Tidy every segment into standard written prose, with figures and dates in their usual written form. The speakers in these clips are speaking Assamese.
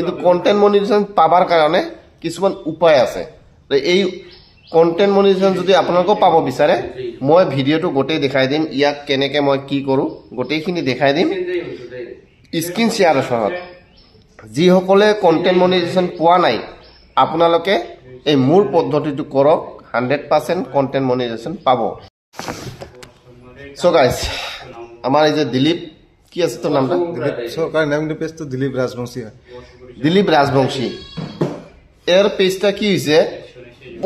কিন্তু কন্টেন্ট মনিটাইজেশন পাবাৰ কাৰণে কিছুমান উপায় আছে এই কন্টেন্ট মনিটাইজেশন যদি আপোনালোকে পাব বিচাৰে মই ভিডিওটো গোটেই দেখাই দিম ইয়াক কেনেকে মই কি কৰো গোটেইখিনি দেখাই দিম স্ক্ৰিন শেয়াৰৰ সহায়ত যি সকলে কন্টেন্ট মনিটাইজেশন পোৱা নাই আপোনালোকে এই মূল পদ্ধতিটো কৰক 100% কন্টেন্ট মনিটাইজেশন পাব সো গাইস আমার এই যে দিলীপ কি আছে তোর নামটা সরকার নাম পেজ তো দিলীপ রাজবংশী দিলীপ রাজবংশী এর পেজটা কি হইছে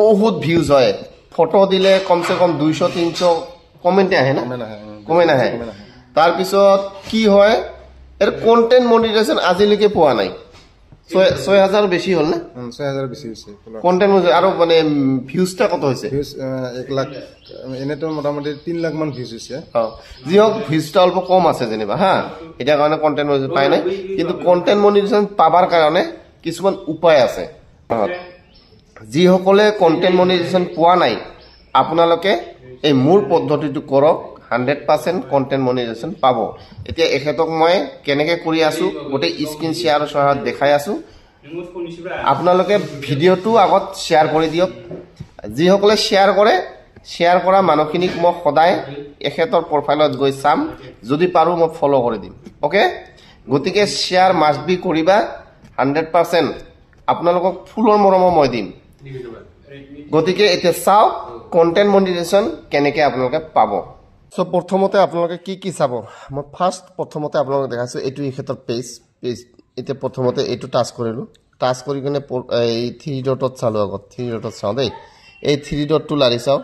বহুত ভিউজ হয় ফটো দিলে কমসে কম 200 300 কমেন্টে আহে না কমেন্ট আহে তার পিছত কি হয় এর কন্টেন্ট মনিটাইজেশন আজিলৈকে পোৱা নাই 6000 বেশি হল না 6000 বেশি হইছে কন্টেন্ট আর মানে ভিউজটা কত হইছে ভিউজ 1 লাখ এনে তো মোটামুটি 3 লাখ মান ভিউজ হইছে জি হোক ভিউজটা অল্প কম আছে জেনেবা হ্যাঁ এটা কারণে কন্টেন্ট মনিটাইজেশন পায় নাই কিন্তু কন্টেন্ট মনিটাইজেশন পাবার কারণে কিছুমান উপায় আছে যি সকলে কন্টেন্ট মনিটাইজেশন পোৱা নাই আপোনালোকে এই মূল পদ্ধতিটো কৰক 100% কন্টেন্ট মনিটাইজেশন পাব এতিয়া এখেতক মই কেনেকে কৰি আছো গোটেই স্ক্ৰিন শেয়াৰৰ সহায়ত দেখাই আছো আপোনালোকে ভিডিওটো আগত শেয়াৰ কৰি দিয়ক যি সকলে শেয়াৰ কৰে শেয়াৰ কৰা মানুহখিনিক মই সদায় এখেতৰ প্ৰফাইলত গৈ চাম যদি পাৰো মই ফলো কৰি দিম ওকে গতিকে শেয়াৰ মাস্ট বি কৰিবা 100% আপোনালোকক ফুলৰ মৰম মই দিম গতিকে এতিয়া চাও কন্টেন্ট মনিটাইজেশন কেনেকে আপোনালোকে পাব সো প্ৰথমতে আপোনালোকে কি চাব মই ফাৰ্স্ট প্ৰথমতে আপোনালোকক দেখাইছো এটো এখেতৰ পেজ এতিয়া প্ৰথমতে এটো টাচ কৰিলো টাচ কৰি কিনে এই 3 ডটত চালো আগত 3 ডটত চাও দেই এই 3 ডটটো লাৰি চাও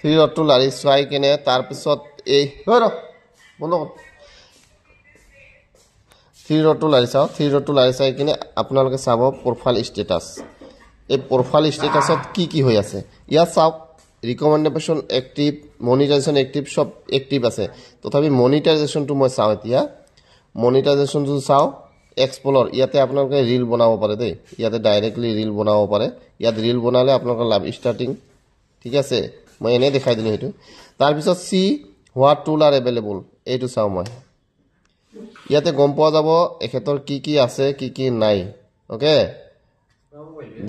3 ডটটো লাৰি চাই কিনে তাৰ পিছত এই বন্ধ কৰ 3 ডটটো লাৰি চাও 3 ডটটো লাৰি চাই কিনে আপোনালোকে চাব প্ৰোফাইল ষ্টেটাস এই প্ৰোফাইল ষ্টেটাসত কি হৈ আছে ইয়া চাওক ৰিকমেন্ডেশন এক্টিভ মনিটাইজেশন এক্টিভ সব এক্টিভ আছে তথাপি মনিটাইজেশনটো মই চাও এতিয়া মনিটাইজেশনটো চাও এক্সপ্লোৰ ইয়াতে আপোনালোকে ৰীল বনাব পাৰে দেই ইয়াতে ডাইৰেক্টলি ৰীল বনাব পাৰে ইয়াত ৰীল বনালে আপোনালোকৰ লাভ ষ্টাৰ্টিং ঠিক আছে মই এনে দেখাই দিলো হেতু তাৰ পিছত সি হোৱাট টুল আৰ এভেইলেবল এইটো চাও মই ইয়াতে গম পোৱা যাব এখেতৰ কি আছে কি নাই ওকে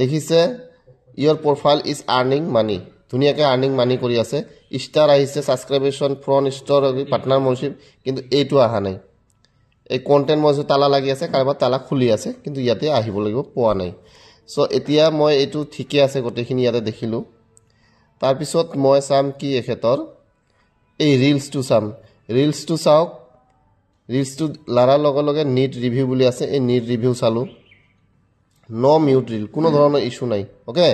দেখিছে ইয়োৰ প্ৰোফাইল ইজ আৰ্নিং মানি দুনিয়াকে আৰ্নিং মানি কৰি আছে ষ্টাৰ আহিছে সাবস্ক্রিপশন ফ্রম স্টোর পার্টনার মনশিপ কিন্তু এইটো আহা নাই এই কন্টেন্ট মজু তালা লাগি আছে কারবার তালা খুলি আছে কিন্তু ইয়াতে আহিব লাগিব পোৱা নাই সো এতিয়া মই এইটো ঠিকে আছে গোটেখিনি ইয়াতে দেখিলো তাৰ পিছত মই চাম কি এখেতৰ এই ৰিলছটো চাম ৰিলছটো চাওক ৰিলছটো লাৰাৰ লগে নিট ৰিভিউ বুলি আছে এই নিট ৰিভিউ চালো নো মিউট ৰিল কোনো ধৰণৰ ইস্যু নাই ওকে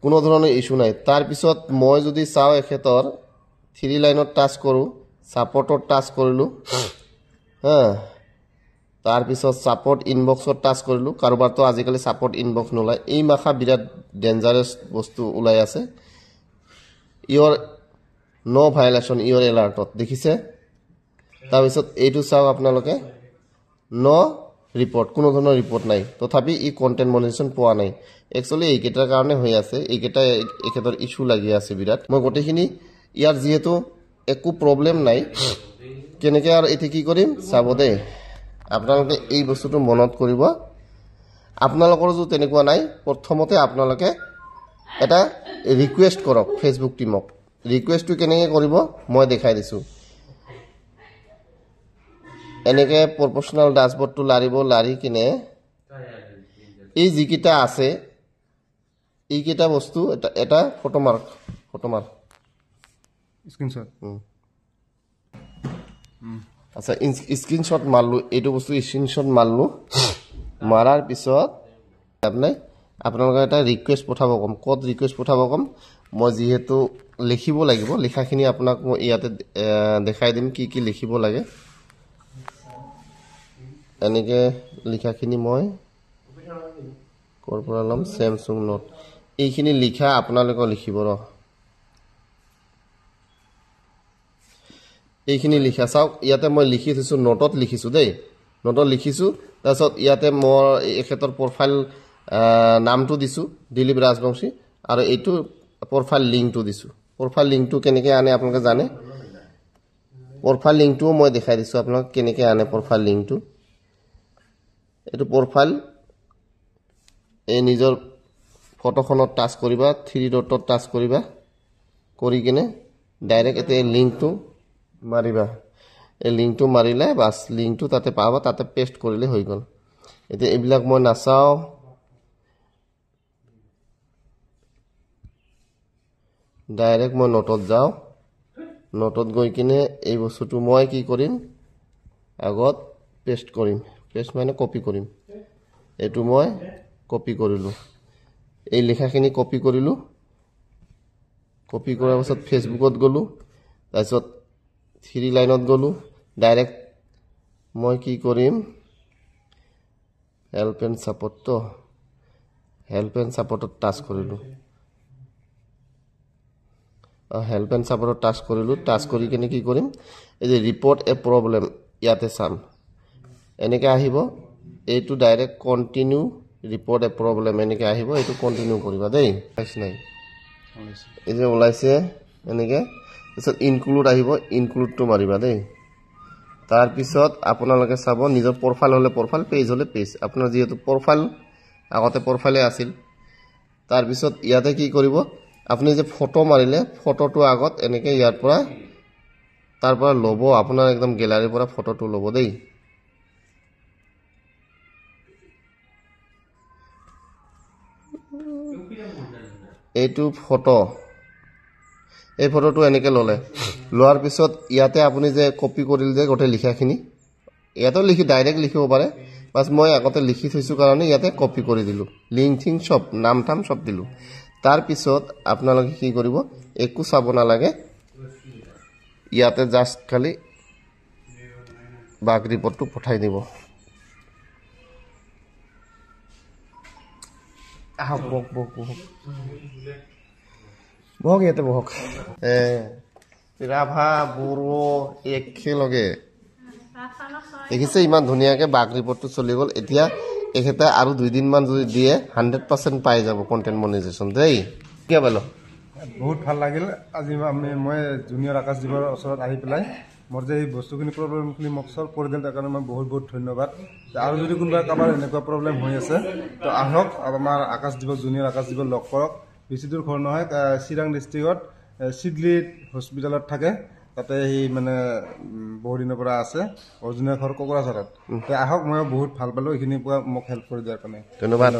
কোনো ধৰণৰ ইস্যু নাই তাৰ পিছত মই যদি চাও এখেতৰ 3 লাইনত টাচ কৰো সাপোৰ্টত টাচ কৰিলো হ্যাঁ তাৰ পিছত সাপোৰ্ট ইনবক্সত টাচ কৰিলো কাৰোবাৰ তো আজিকালি সাপোৰ্ট ইনবক্স নলাই এই মাখা বিৰাট ডেঞ্জাৰাস বস্তু ওলাই আছে ইয়োৰ নো ভায়োলেশন ইয়োৰ এলাৰ্টত দেখিছে তাৰ পিছত এইটো চাও আপোনালোকে নো ৰিপোৰ্ট কোনো ধৰণৰ ৰিপোৰ্ট নাই তথাপি ই কন্টেন্ট মনিটাইজেশন পোৱা নাই একচুয়ালি এইকেটাৰ কাৰণে হৈ আছে এইকেটা একেটাৰ ইস্যু লাগি আছে বিৰাট মই গোটেখিনি ইয়াৰ যেহেতু একো প্ৰবলেম নাই কেনেকে আৰু এতে কি কৰিম চাব দে আপোনালোকে এই বস্তুটো মনত কৰিব আপোনালোকৰ যদি তেনেকুৱা নাই প্ৰথমতে আপোনালোকে এটা ৰিকুৱেষ্ট কৰক ফেসবুক টিমক ৰিকুৱেষ্টটো কেনেকে কৰিব মই দেখাই দিছো এনেকে প্ৰপোৰ্শনাল ড্যাশবোৰ্ডটো লাৰি কিনে এই জিকিটা আছে এইকেটা বস্তু এটা ফটো মাৰ স্ক্ৰিনশট আচ্ছা স্ক্ৰিনশট মাৰলো এইটো বস্তু স্ক্ৰিনশট মাৰলো মাৰাৰ পিছত আপোনালোকে এটা ৰিকুৱেষ্ট পঠাব কম কত ৰিকুৱেষ্ট পঠাব কম মই যেহেতু লিখিব লাগিব লেখাখিনি আপোনাক মই ইয়াতে দেখাই দিম কি লিখিব লাগে এনেকে লিখাখিনি মই কৰপৰা লম স্যামসুং নোট এইখিনি লিখা আপোনালোকে লিখিব ৰ এইখিনি লিখা চাওক ইয়াতে মই লিখি থৈছো নোটত লিখিছো দেই নোটত লিখিছো তাৰছত ইয়াতে মই এখেতৰ প্ৰফাইল নামটো দিছো দিলীপ ৰাজবংশী আৰু এইটো প্ৰফাইল লিংকটো দিছো প্ৰফাইল লিংকটো কেনেকে আনে আপোনালোকে জানে প্ৰফাইল লিংকটো মই দেখাই দিছো আপোনালোক কেনেকে আনে প্ৰফাইল লিংকটো এইটো প্ৰফাইল এই নিজৰ ফটোখনত টাচ কৰিবা 3 ডটত টাচ কৰিবা কৰি কিনে ডাইৰেক্ট এতে লিংকটো মাৰিবা এই লিংকটো মাৰিলে বাস লিংকটো তাতে পাবা তাতে পেস্ট কৰিলে হৈ গল এতে এইবিলাক মই নাচাও ডাইৰেক্ট মই নোটত যাও নোটত গৈ কিনে এই বস্তুটো মই কি কৰিম আগত পেস্ট কৰিম পেস্ট মানে কপি কৰিম এটো মই কপি কৰিলো এই লেখাখিনি কপি কৰিলো কপি কৰাৰ পাছত ফেসবুকত গলো তাৰপিছত 3 লাইনত গলো ডাইৰেক্ট মই কি কৰিম হেল্প এন্ড সাপোৰ্টত টাচ কৰিলো হেল্প এন্ড সাপোৰ্টত টাচ কৰিলো টাচ কৰি কিনে কি কৰিম এই যে ৰিপৰ্ট এ প্ৰবলেম ইয়াতে চাম এনেকে আহিব এইটো ডাইৰেক্ট কন্টিনিউ ৰিপৰ্ট এ প্ৰবলেম এনেকে আহিব এইটো কন্টিনিউ কৰিবা দেই পাইছ নাই এই যে ওলাইছে এনেকে তাৰপিছত ইনক্লুড আহিব ইনক্লুডটো মাৰিবা দেই তাৰ পিছত আপোনালোকে চাব নিজৰ প্ৰফাইল হলে প্ৰফাইল পেজ হলে পেজ আপোনাৰ যেহেতু প্ৰফাইল আগতে প্ৰফাইলে আছিল তাৰ পিছত ইয়াতে কি কৰিব আপুনি যে ফটো মাৰিলে ফটোটো আগত এনেকে ইয়াৰ পৰা তাৰ পৰা লব আপোনাৰ একদম গ্যালাৰীৰ পৰা ফটোটো লব দেই এইটো ফটো এই ফটোটো এনেকে ললে লোৱাৰ পিছত ইয়াতে আপুনি যে কপি কৰিল যে গোটে লিখাখিনি ইয়াতে লিখি ডাইৰেক্ট লিখিব পাৰে বাস মই আগতে লিখি থৈছো কাৰণে ইয়াতে কপি কৰি দিলো লিংক থিং সব নাম থাম সব দিলো তাৰ পিছত আপোনালোকে কি কৰিব একো চাব নালাগে ইয়াতে জাস্ট খালি বাক ৰিপৰ্টটো পঠাই দিব বহক ইয়াতে বহক ৰাভা বড়ো একেলগে দেখিছে ইমান ধুনীয়াকে বাক ৰিপৰ্টটো চলি গল এতিয়া এখেতে আৰু 2 দিন মান যদি দিয়ে 100% পাই যাব কন্টেন্ট মনিটাইজেশন দেই কি বলো বহুত ভাল লাগিল আজি মই জুনিয়ৰ আকাশ জীৱৰ ওচৰত আহি পেলাই মোৰ যে এই বস্তুখিনি প্ৰবলেমখিনি মোক সলভ কৰি দিল তাৰ কাৰণে মই বহুত ধন্যবাদ আৰু যদি কোনোবা কাৰোবাৰ এনেকুৱা প্ৰবলেম হৈ আছে তো আহক আমাৰ আকাশ জীৱ জুনিয়ৰ আকাশ জীৱ লগ কৰক বেছি দূৰ ঘৰ নহয় চিৰাং ডিষ্ট্ৰিক্টত সিডলি হস্পিটেলত থাকে তাতে এই মানে বহুত দিনৰ পৰা আছে অৰিজিনেল ঘৰ কোকৰাঝাৰত আহক মই বহুত ভাল পালো এইখিনি মোক হেল্প কৰি দিয়াৰ কাৰণে ধন্যবাদ